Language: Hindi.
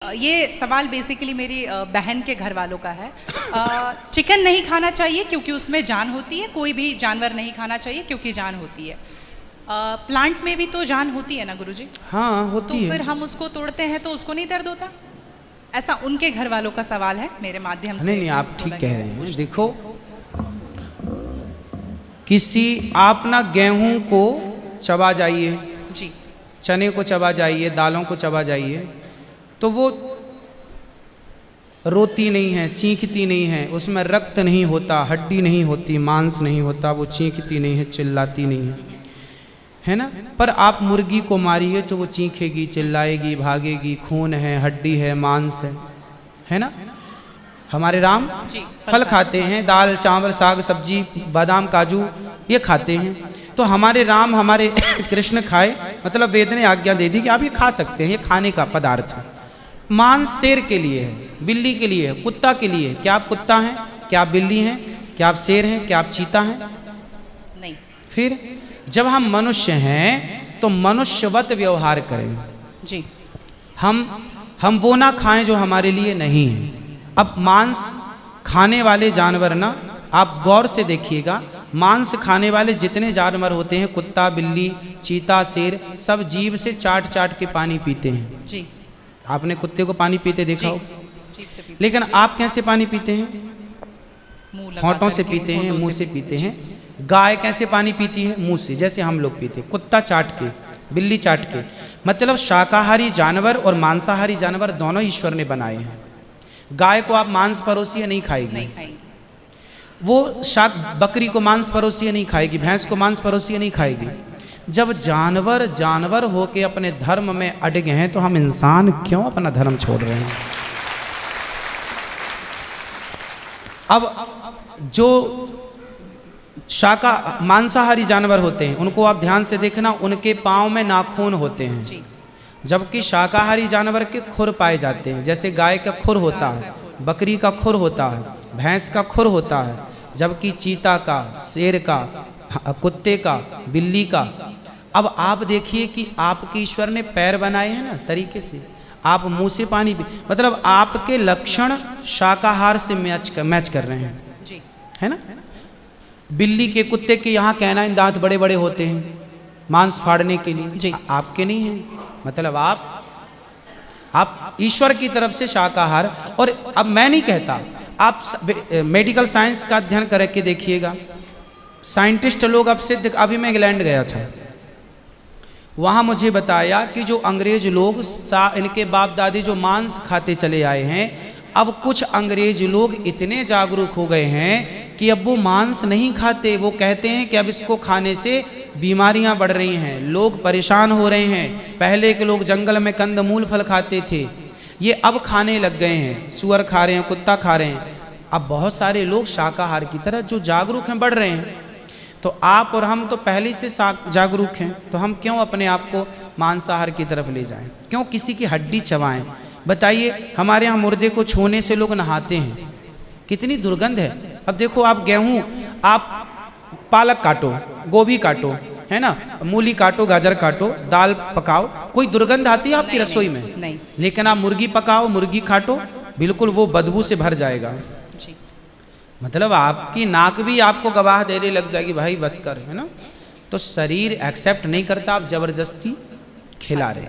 ये सवाल बेसिकली मेरी बहन के घर वालों का है। चिकन नहीं खाना चाहिए क्योंकि उसमें जान होती है, कोई भी जानवर नहीं खाना चाहिए क्योंकि जान होती है। प्लांट में भी तो जान होती है ना गुरुजी? हाँ होती है। तो फिर हम उसको तोड़ते हैं तो उसको नहीं दर्द होता? ऐसा उनके घर वालों का सवाल है, मेरे माध्यम से। नहीं, आप ठीक कह रहे हैं। देखो, किसी आप ना गेहूं को चबा जाइए जी, चने को चबा जाइए, दालों को चबा जाइए, तो वो रोती नहीं है, चीखती नहीं है, उसमें रक्त नहीं होता, हड्डी नहीं होती, मांस नहीं होता, वो चीखती नहीं है, चिल्लाती नहीं है ना। पर आप मुर्गी को मारिए तो वो चीखेगी, चिल्लाएगी, भागेगी, खून है, हड्डी है, मांस है ना। हमारे राम फल खाते हैं, दाल चावल साग सब्जी बादाम काजू ये खाते हैं। तो हमारे राम हमारे कृष्ण खाए, मतलब वेद ने आज्ञा दे दी कि आप ये खा सकते हैं, ये खाने का पदार्थ है। मांस शेर के लिए है, बिल्ली के लिए है, कुत्ता के लिए। क्या आप कुत्ता हैं? क्या आप बिल्ली हैं? क्या आप शेर हैं? क्या आप चीता हैं? नहीं। फिर जब हम मनुष्य हैं तो मनुष्यवत व्यवहार करें जी। हम वो ना खाएं जो हमारे लिए नहीं है। अब मांस खाने वाले जानवर ना, आप गौर से देखिएगा, मांस खाने वाले जितने जानवर होते हैं, कुत्ता बिल्ली चीता शेर, सब जीभ से चाट चाट के पानी पीते हैं। जी। आपने कुत्ते को पानी पीते देखा हो? जीभ से पीते। लेकिन आप कैसे पानी पीते हैं? मुंह लगा होंठों कर से के, पीते हैं, होठों मुंह से पीते पीते जी। हैं। गाय कैसे पानी पीती है? मुंह से, जैसे हम लोग पीते, कुत्ता चाट के, बिल्ली चाट के। मतलब शाकाहारी जानवर और मांसाहारी जानवर दोनों ईश्वर ने बनाए हैं। गाय को आप मांस परोसिए, नहीं खाएगी, नहीं खाएंगे। वो बकरी को मांस परोसिए नहीं खाएगी, भैंस को मांस परोसिए नहीं खाएगी। जब जानवर जानवर होके अपने धर्म में अड़ग हैं, तो हम इंसान क्यों अपना धर्म छोड़ रहे हैं? अब जो मांसाहारी जानवर होते हैं, उनको आप ध्यान से देखना, उनके पाँव में नाखून होते हैं, जबकि शाकाहारी जानवर के खुर पाए जाते हैं। जैसे गाय का खुर होता है, बकरी का खुर होता है, भैंस का खुर होता है, जबकि चीता का, शेर का, कुत्ते का, बिल्ली का। अब आप देखिए कि आपके ईश्वर ने पैर बनाए हैं ना तरीके से, आप मुंह से पानी पी, मतलब आपके लक्षण शाकाहार से मैच कर रहे हैं जी। है ना। बिल्ली के, कुत्ते के यहाँ कैनाइन दांत बड़े बड़े होते हैं मांस फाड़ने के लिए जी। आपके नहीं हैं। मतलब आप ईश्वर की तरफ से शाकाहार। और अब मैं नहीं कहता, आप मेडिकल साइंस का अध्ययन करके देखिएगा, साइंटिस्ट लोग अब सिद्ध, अभी मैं इंग्लैंड गया था, वहाँ मुझे बताया कि जो अंग्रेज लोग इनके बाप दादी जो मांस खाते चले आए हैं, अब कुछ अंग्रेज लोग इतने जागरूक हो गए हैं कि अब वो मांस नहीं खाते। वो कहते हैं कि अब इसको खाने से बीमारियां बढ़ रही हैं, लोग परेशान हो रहे हैं। पहले के लोग जंगल में कंदमूल फल खाते थे, ये अब खाने लग गए हैं, सुअर खा रहे हैं, कुत्ता खा रहे हैं। अब बहुत सारे लोग शाकाहार की तरह जो जागरूक हैं बढ़ रहे हैं। तो आप और हम तो पहले से जागरूक हैं, तो हम क्यों अपने आप को मांसाहार की तरफ ले जाएं? क्यों किसी की हड्डी चबाएं? बताइए, हमारे यहाँ मुर्दे को छूने से लोग नहाते हैं, कितनी दुर्गंध है। अब देखो, आप गेहूं, आप पालक काटो, गोभी काटो, है ना, मूली काटो, गाजर काटो, दाल पकाओ, कोई दुर्गंध आती है आपकी रसोई में? नहीं। लेकिन आप मुर्गी पकाओ, मुर्गी काटो, बिल्कुल वो बदबू से भर जाएगा जी। मतलब आपकी नाक भी आपको गवाह देने लग जाएगी, भाई बस कर, है ना। तो शरीर एक्सेप्ट नहीं करता, आप जबरदस्ती खिला रहे।